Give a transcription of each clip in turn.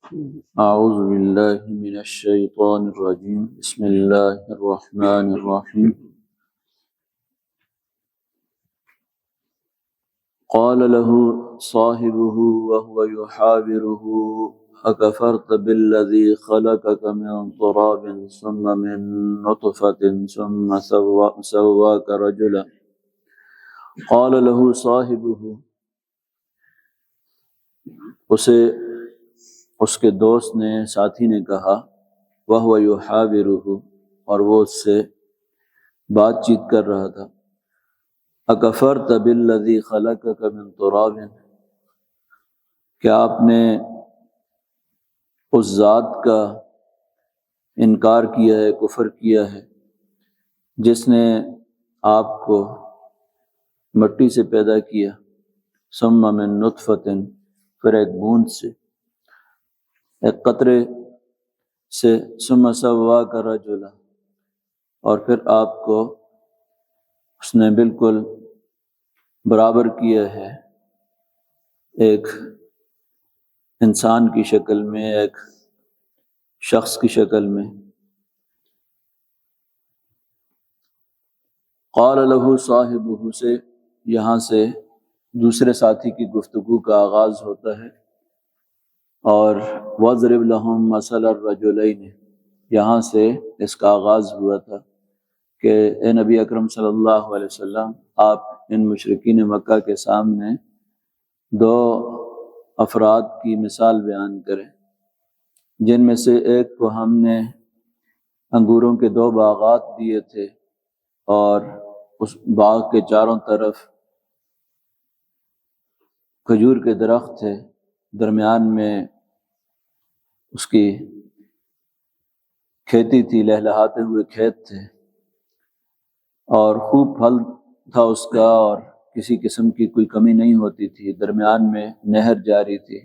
أعوذ بالله من الشيطان الرجيم بسم الله الرحمن الرحيم قال له صاحبه وهو يحاوره أكفرت بالذي خلقك من تراب ثم من نطفة ثم سواك رجلا قال له صاحبه اسے اس کے دوست نے ساتھی نے کہا وَهُوَ يُحَاوِرُهُ اور وہ اس سے بات چیت کر رہا تھا أَكَفَرْتَ بِالَّذِي خَلَقَكَ مِن تُرَابٍ کیا آپ نے اس ذات کا انکار کیا ہے، کفر کیا ہے جس نے آپ کو مٹی سے پیدا کیا، ثم من نطفة پھر ایک بوند سے، ایک قطرے سے، ثم سواک رجلا اور پھر آپ کو اس نے بالکل برابر کیا ہے ایک انسان کی شکل میں، ایک شخص کی شکل میں۔ قال له صاحبہ سے یہاں سے دوسرے ساتھی کی گفتگو کا آغاز ہوتا ہے، اور وَاضْرِبْ لَهُم مَثَلَ الرَّجُلَيْنِ یہاں سے اس کا آغاز ہوا تھا کہ اے نبی اکرم صلی اللہ علیہ وسلم آپ ان مشرکین مکہ کے سامنے دو افراد کی مثال بیان کریں، جن میں سے ایک کو ہم نے انگوروں کے 2 باغات دیے تھے اور اس باغ کے چاروں طرف کھجور کے درخت تھے، درمیان میں اس کی کھیتی تھی، لہلہاتے ہوئے کھیت تھے، اور خوب پھل تھا اس کا، اور کسی قسم کی کوئی کمی نہیں ہوتی تھی، درمیان میں نہر جاری تھی۔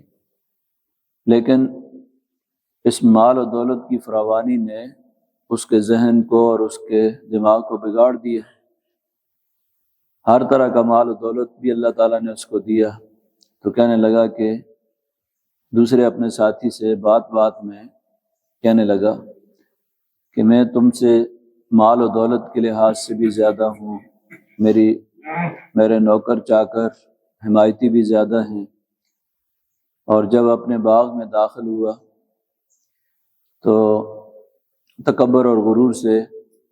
لیکن اس مال و دولت کی فراوانی نے اس کے ذہن کو اور اس کے دماغ کو بگاڑ دیا۔ ہر طرح کا مال و دولت بھی اللہ تعالیٰ نے اس کو دیا، تو کہنے لگا کہ دوسرے اپنے ساتھی سے بات بات میں کہنے لگا کہ میں تم سے مال و دولت کے لحاظ سے بھی زیادہ ہوں، میرے نوکر چاکر حمایتی بھی زیادہ ہیں۔ اور جب اپنے باغ میں داخل ہوا تو تکبر اور غرور سے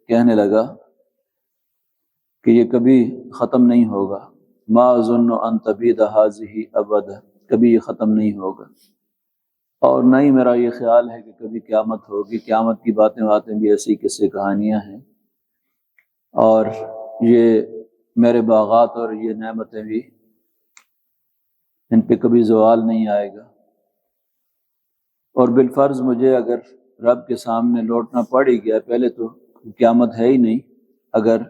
کہنے لگا کہ یہ کبھی ختم نہیں ہوگا، ما اظن ان تبید هذه ابدا، کبھی یہ ختم نہیں ہوگا، اور نہ ہی میرا یہ خیال ہے کہ کبھی قیامت ہوگی۔ قیامت کی باتیں بھی ایسی قصے کہانیاں ہیں، اور یہ میرے باغات اور یہ نعمتیں بھی ان پہ کبھی زوال نہیں آئے گا، اور بالفرض مجھے اگر رب کے سامنے لوٹنا پڑ ہی گیا، پہلے تو قیامت ہے ہی نہیں، اگر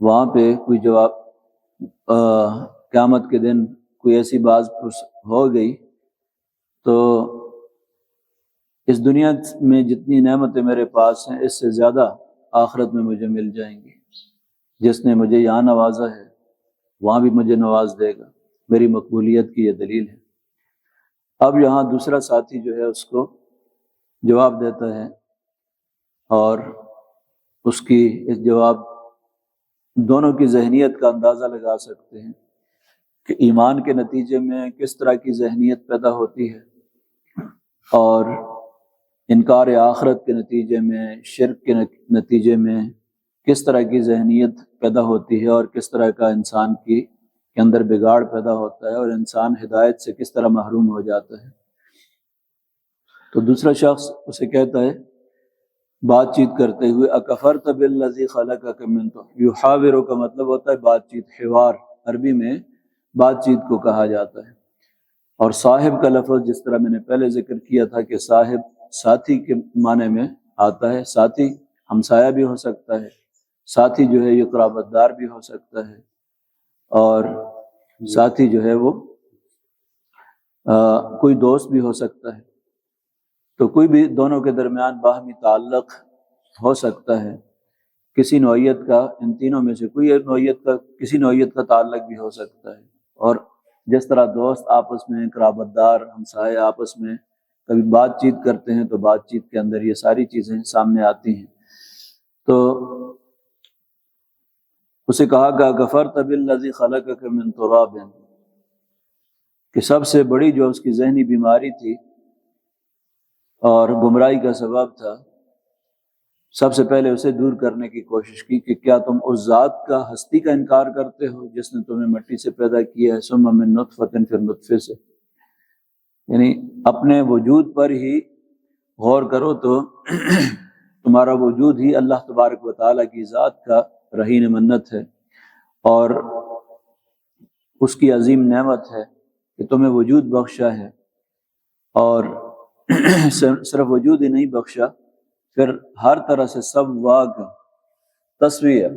وہاں پہ کوئی جواب قیامت کے دن کوئی ایسی بات ہو گئی تو اس دنیا میں جتنی نعمتیں میرے پاس ہیں اس سے زیادہ آخرت میں مجھے مل جائیں گی۔ جس نے مجھے یہاں نوازا ہے وہاں بھی مجھے نواز دے گا، میری مقبولیت کی یہ دلیل ہے۔ اب یہاں دوسرا ساتھی جو ہے اس کو جواب دیتا ہے، اور اس کی اس جواب دونوں کی ذہنیت کا اندازہ لگا سکتے ہیں کہ ایمان کے نتیجے میں کس طرح کی ذہنیت پیدا ہوتی ہے، اور انکار آخرت کے نتیجے میں، شرک کے نتیجے میں کس طرح کی ذہنیت پیدا ہوتی ہے، اور کس طرح کا انسان کے اندر بگاڑ پیدا ہوتا ہے، اور انسان ہدایت سے کس طرح محروم ہو جاتا ہے۔ تو دوسرا شخص اسے کہتا ہے بات چیت کرتے ہوئے اکفرت بالذی خلقک من طین، یحاورو کا مطلب ہوتا ہے بات چیت، حوار، عربی میں بات چیت کو کہا جاتا ہے۔ اور صاحب کا لفظ جس طرح میں نے پہلے ذکر کیا تھا کہ صاحب ساتھی کے معنی میں آتا ہے، ساتھی ہمسایہ بھی ہو سکتا ہے، ساتھی جو ہے یہ قرابت دار بھی ہو سکتا ہے، اور ساتھی جو ہے وہ کوئی دوست بھی ہو سکتا ہے، تو کوئی بھی دونوں کے درمیان باہمی تعلق ہو سکتا ہے، کسی نوعیت کا، ان تینوں میں سے کوئی ایک نوعیت کا، کسی نوعیت کا تعلق بھی ہو سکتا ہے، اور جس طرح دوست آپس میں، قرابت دار، ہمسائے آپس میں کبھی بات چیت کرتے ہیں تو بات چیت کے اندر یہ ساری چیزیں سامنے آتی ہیں۔ تو اسے کہا کہ غفرت بالذی خلقک من تراب، کہ سب سے بڑی جو اس کی ذہنی بیماری تھی اور گمراہی کا سبب تھا، سب سے پہلے اسے دور کرنے کی کوشش کی کہ کیا تم اس ذات کا، ہستی کا انکار کرتے ہو جس نے تمہیں مٹی سے پیدا کیا ہے، ثم من نطفۃ، پھر نطفے سے، یعنی اپنے وجود پر ہی غور کرو تو تمہارا وجود ہی اللہ تبارک و تعالیٰ کی ذات کا رہین منت ہے، اور اس کی عظیم نعمت ہے کہ تمہیں وجود بخشا ہے، اور صرف وجود ہی نہیں بخشا، پھر ہر طرح سے سواک تسویہ،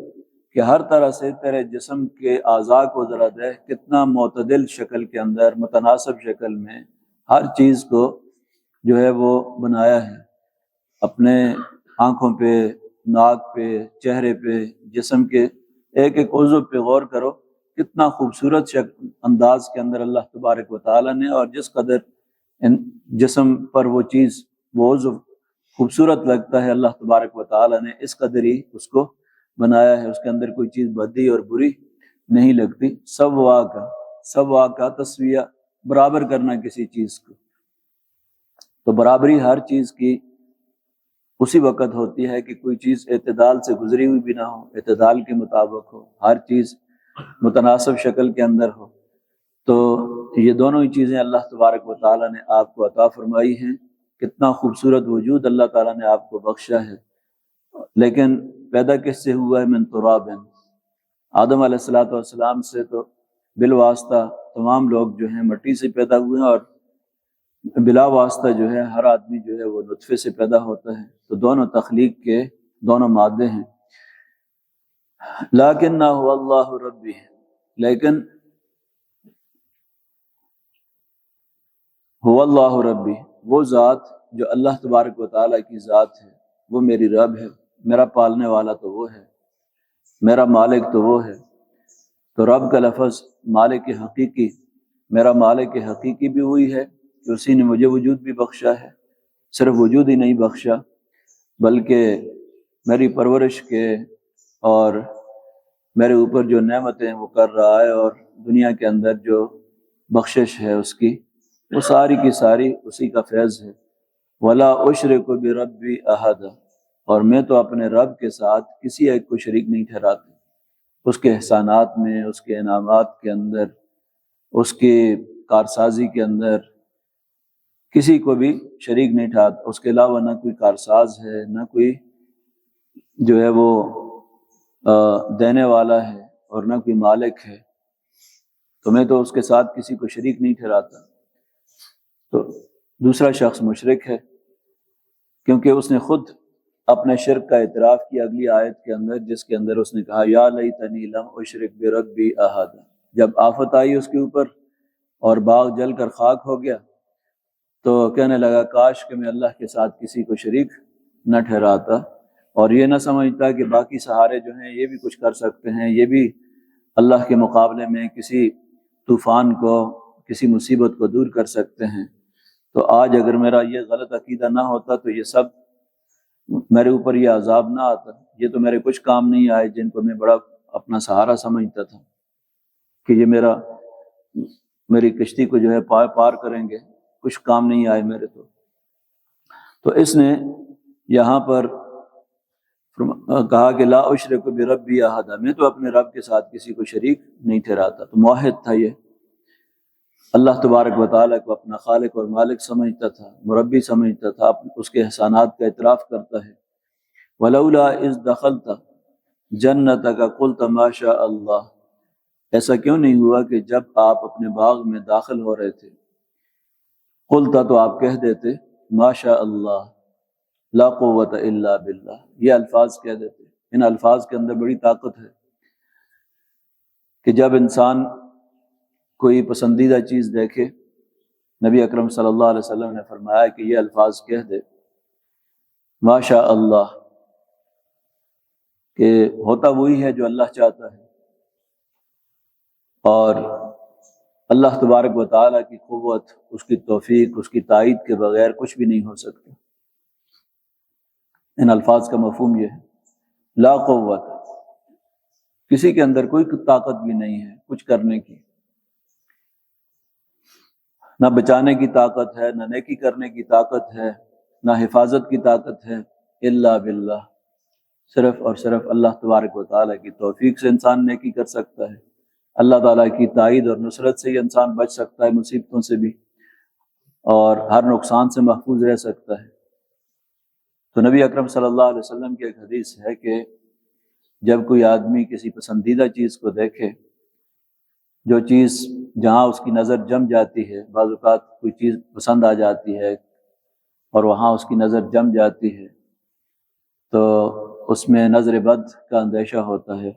کہ ہر طرح سے تیرے جسم کے اعضاء کو ذرا دے، کتنا معتدل شکل کے اندر، متناسب شکل میں ہر چیز کو جو ہے وہ بنایا ہے، اپنے آنکھوں پہ، ناک پہ، چہرے پہ، جسم کے ایک ایک عضو پہ غور کرو، کتنا خوبصورت انداز کے اندر اللہ تبارک و تعالیٰ نے، اور جس قدر جسم پر وہ چیز، وہ عضو خوبصورت لگتا ہے، اللہ تبارک و تعالیٰ نے اس قدر ہی اس کو بنایا ہے، اس کے اندر کوئی چیز بدی اور بری نہیں لگتی۔ سوا کا تسویہ، برابر کرنا کسی چیز کو، تو برابری ہر چیز کی اسی وقت ہوتی ہے کہ کوئی چیز اعتدال سے گزری ہوئی بھی نہ ہو، اعتدال کے مطابق ہو، ہر چیز متناسب شکل کے اندر ہو۔ تو یہ دونوں ہی چیزیں اللہ تبارک و تعالیٰ نے آپ کو عطا فرمائی ہیں، کتنا خوبصورت وجود اللہ تعالیٰ نے آپ کو بخشا ہے۔ لیکن پیدا کس سے ہوا ہے؟ من تراب، آدم علیہ السلام سے تو بالواسطہ تمام لوگ جو ہیں مٹی سے پیدا ہوئے ہیں، اور بلا واسطہ جو ہے ہر آدمی جو ہے وہ نطفے سے پیدا ہوتا ہے، تو دونوں تخلیق کے دونوں مادے ہیں۔ لیکن هو اللہ ربی، لیکن هو اللہ ربی، وہ ذات جو اللہ تبارک و تعالیٰ کی ذات ہے، وہ میری رب ہے، میرا پالنے والا تو وہ ہے، میرا مالک تو وہ ہے۔ تو رب کا لفظ مالک حقیقی، میرا مالک حقیقی بھی ہوئی ہے کہ اسی نے مجھے وجود بھی بخشا ہے، صرف وجود ہی نہیں بخشا بلکہ میری پرورش کے اور میرے اوپر جو نعمتیں وہ کر رہا ہے، اور دنیا کے اندر جو بخشش ہے اس کی، وہ ساری کی ساری اسی کا فیض ہے۔ ولا اشرک بربی احد، اور میں تو اپنے رب کے ساتھ کسی ایک کو شریک نہیں ٹھہراتا، اس کے احسانات میں، اس کے انعامات کے اندر، اس کی کارسازی کے اندر کسی کو بھی شریک نہیں ٹھہراتا۔ اس کے علاوہ نہ کوئی کارساز ہے، نہ کوئی جو ہے وہ دینے والا ہے، اور نہ کوئی مالک ہے، تو میں تو اس کے ساتھ کسی کو شریک نہیں ٹھہراتا۔ تو دوسرا شخص مشرک ہے، کیونکہ اس نے خود اپنے شرک کا اعتراف کیا اگلی آیت کے اندر، جس کے اندر اس نے کہا یا لیتنی لم اشرک بربی احد، جب آفت آئی اس کے اوپر اور باغ جل کر خاک ہو گیا تو کہنے لگا کاش کہ میں اللہ کے ساتھ کسی کو شریک نہ ٹھہراتا، اور یہ نہ سمجھتا کہ باقی سہارے جو ہیں یہ بھی کچھ کر سکتے ہیں، یہ بھی اللہ کے مقابلے میں کسی طوفان کو، کسی مصیبت کو دور کر سکتے ہیں۔ تو آج اگر میرا یہ غلط عقیدہ نہ ہوتا تو یہ سب میرے اوپر یہ عذاب نہ آتا، یہ تو میرے کچھ کام نہیں آئے جن کو میں بڑا اپنا سہارا سمجھتا تھا کہ یہ میری کشتی کو جو ہے پار کریں گے، کچھ کام نہیں آئے میرے تو اس نے یہاں پر کہا کہ لا اشرک بربی احد، میں تو اپنے رب کے ساتھ کسی کو شریک نہیں ٹھہراتا۔ تو موحد تھا، یہ اللہ تبارک و تعالیٰ کو اپنا خالق اور مالک سمجھتا تھا، مربی سمجھتا تھا، اس کے احسانات کا اعتراف کرتا ہے۔ ولولا اذ دخلت جنتک قلت ما شاء اللہ، ایسا کیوں نہیں ہوا کہ جب آپ اپنے باغ میں داخل ہو رہے تھے، قلت تو آپ کہہ دیتے ما شاء اللہ لا قوت الا باللہ، یہ الفاظ کہہ دیتے۔ ان الفاظ کے اندر بڑی طاقت ہے کہ جب انسان کوئی پسندیدہ چیز دیکھے، نبی اکرم صلی اللہ علیہ وسلم نے فرمایا کہ یہ الفاظ کہہ دے ما شاء اللہ، کہ ہوتا وہی ہے جو اللہ چاہتا ہے، اور اللہ تبارک و تعالیٰ کی قوت، اس کی توفیق، اس کی تائید کے بغیر کچھ بھی نہیں ہو سکتا۔ ان الفاظ کا مفہوم یہ ہے، لا قوت، کسی کے اندر کوئی طاقت بھی نہیں ہے کچھ کرنے کی، نہ بچانے کی طاقت ہے، نہ نیکی کرنے کی طاقت ہے، نہ حفاظت کی طاقت ہے، الا باللہ، صرف اور صرف اللہ تبارک و تعالیٰ کی توفیق سے انسان نیکی کر سکتا ہے، اللہ تعالیٰ کی تائید اور نصرت سے ہی انسان بچ سکتا ہے، مصیبتوں سے بھی، اور ہر نقصان سے محفوظ رہ سکتا ہے۔ تو نبی اکرم صلی اللہ علیہ وسلم کی ایک حدیث ہے کہ جب کوئی آدمی کسی پسندیدہ چیز کو دیکھے، جو چیز جہاں اس کی نظر جم جاتی ہے، بعض اوقات کوئی چیز پسند آ جاتی ہے اور وہاں اس کی نظر جم جاتی ہے، تو اس میں نظر بد کا اندیشہ ہوتا ہے،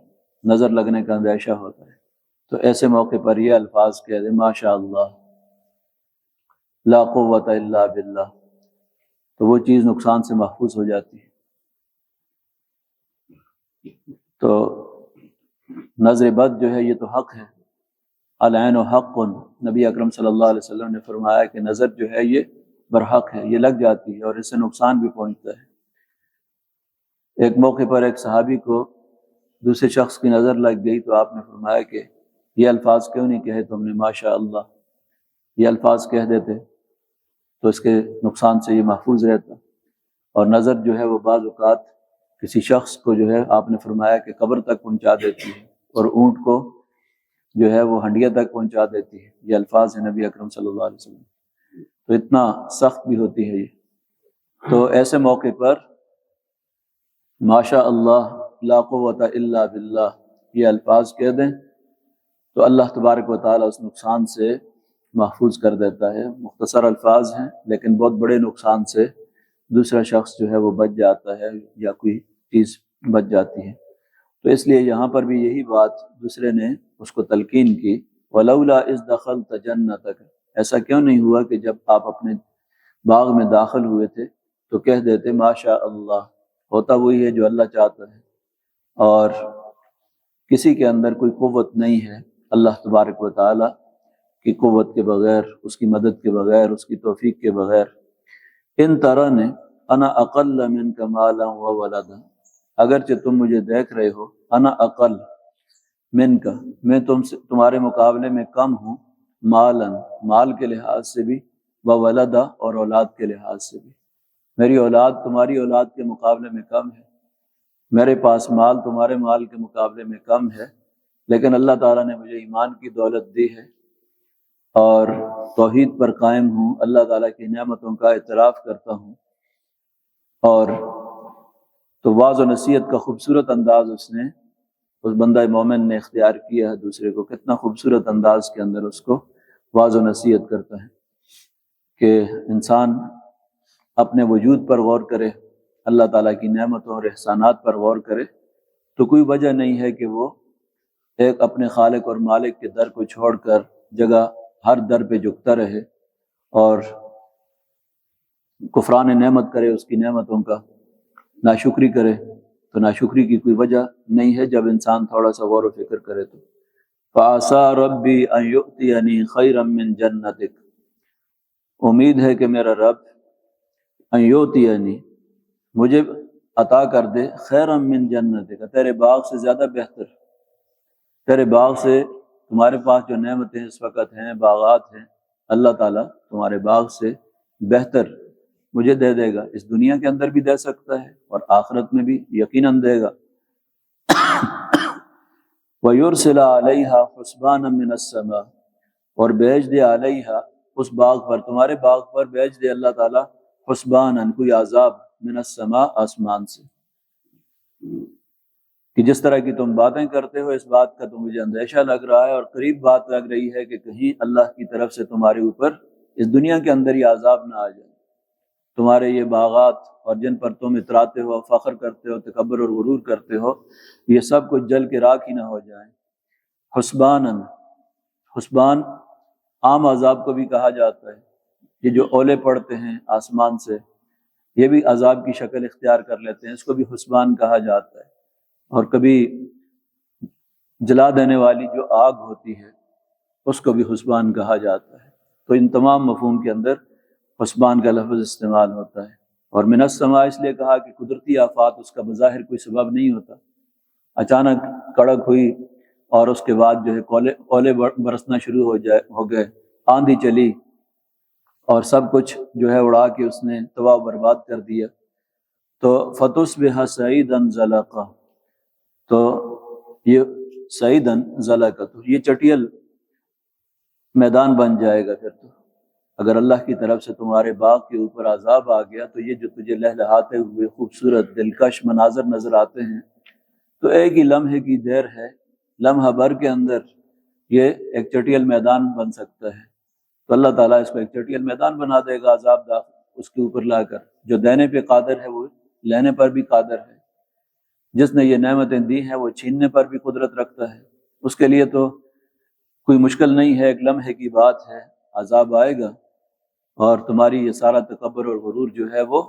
نظر لگنے کا اندیشہ ہوتا ہے، تو ایسے موقع پر یہ الفاظ کہہ دیں، ماشاء اللہ، لا قوت الا باللہ، تو وہ چیز نقصان سے محفوظ ہو جاتی ہے۔ تو نظر بد جو ہے یہ تو حق ہے، العین حق، نبی اکرم صلی اللہ علیہ وسلم نے فرمایا کہ نظر جو ہے یہ برحق ہے، یہ لگ جاتی ہے اور اس سے نقصان بھی پہنچتا ہے۔ ایک موقع پر ایک صحابی کو دوسرے شخص کی نظر لگ گئی تو آپ نے فرمایا کہ یہ الفاظ کیوں نہیں کہے تم نے، ماشاء اللہ، یہ الفاظ کہہ دیتے تو اس کے نقصان سے یہ محفوظ رہتا۔ اور نظر جو ہے وہ بعض اوقات کسی شخص کو جو ہے آپ نے فرمایا کہ قبر تک پہنچا دیتی ہے، اور اونٹ کو جو ہے وہ ہنڈیا تک پہنچا دیتی ہے، یہ الفاظ ہیں نبی اکرم صلی اللہ علیہ وسلم، تو اتنا سخت بھی ہوتی ہے یہ۔ تو ایسے موقع پر ماشاء اللہ، لا قوت الا باللہ، یہ الفاظ کہہ دیں تو اللہ تبارک و تعالیٰ اس نقصان سے محفوظ کر دیتا ہے۔ مختصر الفاظ ہیں لیکن بہت بڑے نقصان سے دوسرا شخص جو ہے وہ بچ جاتا ہے یا کوئی چیز بچ جاتی ہے۔ تو اس لیے یہاں پر بھی یہی بات دوسرے نے اس کو تلقین کی، وَلَوْلَا إِذْ دَخَلْتَ جَنَّتَكَ، ایسا کیوں نہیں ہوا کہ جب آپ اپنے باغ میں داخل ہوئے تھے تو کہہ دیتے ماشاء اللہ، ہوتا وہی ہے جو اللہ چاہتا ہے، اور کسی کے اندر کوئی قوت نہیں ہے اللہ تبارک و تعالیٰ کی قوت کے بغیر، اس کی مدد کے بغیر، اس کی توفیق کے بغیر۔ ان ترانی انا اقل منک مالا وولدا، اگرچہ تم مجھے دیکھ رہے ہو، انا اقل منک، میں تمہارے مقابلے میں کم ہوں، مالا، مال کے لحاظ سے بھی، وولدا، اور اولاد کے لحاظ سے بھی، میری اولاد تمہاری اولاد کے مقابلے میں کم ہے، میرے پاس مال تمہارے مال کے مقابلے میں کم ہے، لیکن اللہ تعالیٰ نے مجھے ایمان کی دولت دی ہے اور توحید پر قائم ہوں، اللہ تعالیٰ کی نعمتوں کا اعتراف کرتا ہوں۔ اور تو واعظ و نصیحت کا خوبصورت انداز اس بندہ مومن نے اختیار کیا ہے دوسرے کو، کتنا خوبصورت انداز کے اندر اس کو واعظ و نصیحت کرتا ہے کہ انسان اپنے وجود پر غور کرے، اللہ تعالیٰ کی نعمتوں اور احسانات پر غور کرے، تو کوئی وجہ نہیں ہے کہ وہ ایک اپنے خالق اور مالک کے در کو چھوڑ کر جگہ ہر در پہ جھکتا رہے اور کفران نعمت کرے، اس کی نعمتوں کا ناشکری کرے۔ تو ناشکری کی کوئی وجہ نہیں ہے جب انسان تھوڑا سا غور و فکر کرے تو۔ فَعَسَىٰ رَبِّي أَن يُؤْتِيَنِي خَيْرًا مِّن جَنَّتِكَ، امید ہے کہ میرا رب ان یؤتینی، مجھے عطا کر دے، خیرا من جنتک، تیرے باغ سے زیادہ بہتر، تیرے باغ سے، تمہارے پاس جو نعمتیں اس وقت ہیں، باغات ہیں، اللہ تعالیٰ تمہارے باغ سے بہتر مجھے دے دے گا، اس دنیا کے اندر بھی دے سکتا ہے اور آخرت میں بھی یقیناً دے گا۔ وَيُرْسِلَ عَلَيْهَا حُسْبَانًا مِّنَ السَّمَاءِ، اور بھیج دے علیہا، اس باغ پر، تمہارے باغ پر بھیج دے اللہ تعالیٰ، حسباناً، کوئی عذاب، من السماء، آسمان سے، کہ جس طرح کی تم باتیں کرتے ہو اس بات کا تو مجھے اندیشہ لگ رہا ہے اور قریب بات لگ رہی ہے کہ کہیں اللہ کی طرف سے تمہارے اوپر اس دنیا کے اندر ہی عذاب نہ آ جائے، تمہارے یہ باغات اور جن پر تم اتراتے ہو، فخر کرتے ہو، تکبر اور غرور کرتے ہو، یہ سب کچھ جل کے راکھ ہی نہ ہو جائیں۔ حسباناً، حسبان عام عذاب کو بھی کہا جاتا ہے، یہ جو اولے پڑتے ہیں آسمان سے، یہ بھی عذاب کی شکل اختیار کر لیتے ہیں، اس کو بھی حسبان کہا جاتا ہے۔ اور کبھی جلا دینے والی جو آگ ہوتی ہے اس کو بھی حسبان کہا جاتا ہے۔ تو ان تمام مفہوم کے اندر حسبان کا لفظ استعمال ہوتا ہے۔ اور من السماء اس لیے کہا کہ قدرتی آفات اس کا بظاہر کوئی سبب نہیں ہوتا، اچانک کڑک ہوئی اور اس کے بعد جو ہے اولے برسنا شروع ہو گئے، آندھی چلی اور سب کچھ جو ہے اڑا کے اس نے تباہ و برباد کر دیا، تو فتصبح صعیدا زلقا، تو یہ صعیدا زلقا، تو یہ چٹیل میدان بن جائے گا۔ پھر تو اگر اللہ کی طرف سے تمہارے باغ کے اوپر عذاب آ گیا تو یہ جو تجھے لہلہاتے ہوئے خوبصورت دلکش مناظر نظر آتے ہیں تو ایک ہی لمحے کی دیر ہے، لمحہ بھر کے اندر یہ ایک چٹیل میدان بن سکتا ہے۔ تو اللہ تعالیٰ اس کو ایک چٹیل میدان بنا دے گا عذاب دا اس کے اوپر لا کر۔ جو دینے پہ قادر ہے وہ لینے پر بھی قادر ہے، جس نے یہ نعمتیں دی ہیں وہ چھیننے پر بھی قدرت رکھتا ہے۔ اس کے لیے تو کوئی مشکل نہیں ہے، ایک لمحے کی بات ہے، عذاب آئے گا اور تمہاری یہ سارا تکبر اور غرور جو ہے وہ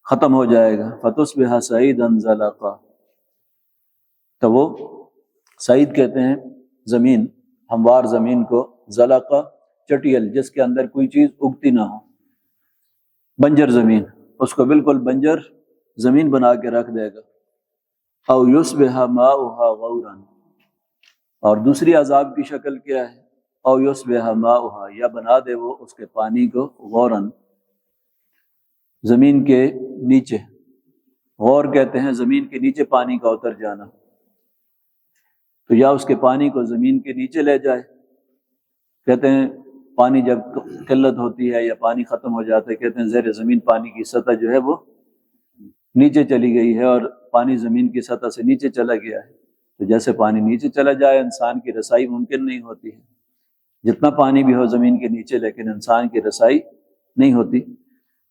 ختم ہو جائے گا۔ فتصبح صعیدا زلقا، تو وہ سعید کہتے ہیں زمین، ہموار زمین کو، زلقا چٹیل جس کے اندر کوئی چیز اگتی نہ ہو، بنجر زمین، اس کو بالکل بنجر زمین بنا کے رکھ دے گا۔ او یصبح ماؤها غورا، اور دوسری عذاب کی شکل کیا ہے؟ او یصبح ماؤها، یا بنا دے وہ اس کے پانی کو غورا، زمین کے نیچے، غور کہتے ہیں زمین کے نیچے پانی کا اتر جانا، تو یا اس کے پانی کو زمین کے نیچے لے جائے۔ کہتے ہیں پانی جب قلت ہوتی ہے یا پانی ختم ہو جاتا ہے، کہتے ہیں زیر زمین پانی کی سطح جو ہے وہ نیچے چلی گئی ہے اور پانی زمین کی سطح سے نیچے چلا گیا ہے۔ تو جیسے پانی نیچے چلا جائے انسان کی رسائی ممکن نہیں ہوتی ہے، جتنا پانی بھی ہو زمین کے نیچے لیکن انسان کی رسائی نہیں ہوتی۔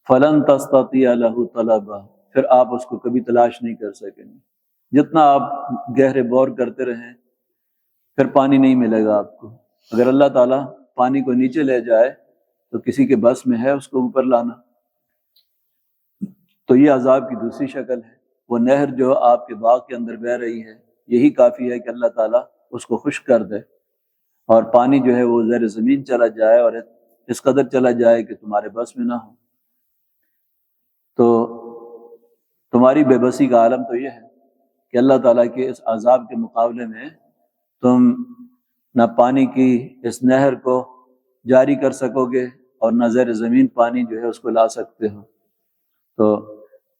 فلن تستطیع له طلبا، پھر آپ اس کو کبھی تلاش نہیں کر سکیں گے، جتنا آپ گہرے بور کرتے رہیں پھر پانی نہیں ملے گا آپ کو۔ اگر اللہ تعالیٰ پانی کو نیچے لے جائے تو کسی کے بس میں ہے اس کو اوپر لانا۔ تو یہ عذاب کی دوسری شکل ہے، وہ نہر جو آپ کے باغ کے اندر بہہ رہی ہے، یہی کافی ہے کہ اللہ تعالیٰ اس کو خشک کر دے اور پانی جو ہے وہ زیر زمین چلا جائے اور اس قدر چلا جائے کہ تمہارے بس میں نہ ہو۔ تو تمہاری بے بسی کا عالم تو یہ ہے کہ اللہ تعالیٰ کے اس عذاب کے مقابلے میں تم نہ پانی کی اس نہر کو جاری کر سکو گے اور نہ زیر زمین پانی جو ہے اس کو لا سکتے ہو۔ تو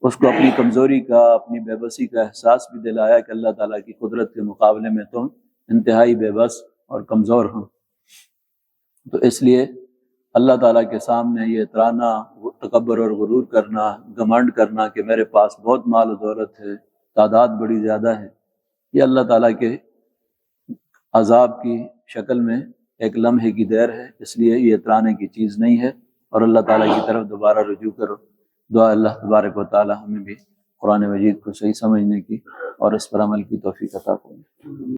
اس کو اپنی کمزوری کا، اپنی بے بسی کا احساس بھی دلایا کہ اللہ تعالیٰ کی قدرت کے مقابلے میں تم انتہائی بے بس اور کمزور ہو۔ تو اس لیے اللہ تعالیٰ کے سامنے یہ اترانا، تکبر اور غرور کرنا، گھمنڈ کرنا کہ میرے پاس بہت مال و دولت ہے، تعداد بڑی زیادہ ہے، یہ اللہ تعالیٰ کے عذاب کی شکل میں ایک لمحے کی دیر ہے، اس لیے یہ اترانے کی چیز نہیں ہے، اور اللہ تعالیٰ کی طرف دوبارہ رجوع کرو۔ دعا اللہ تبارک و تعالیٰ ہمیں بھی قرآن مجید کو صحیح سمجھنے کی اور اس پر عمل کی توفیق عطا فرمائے۔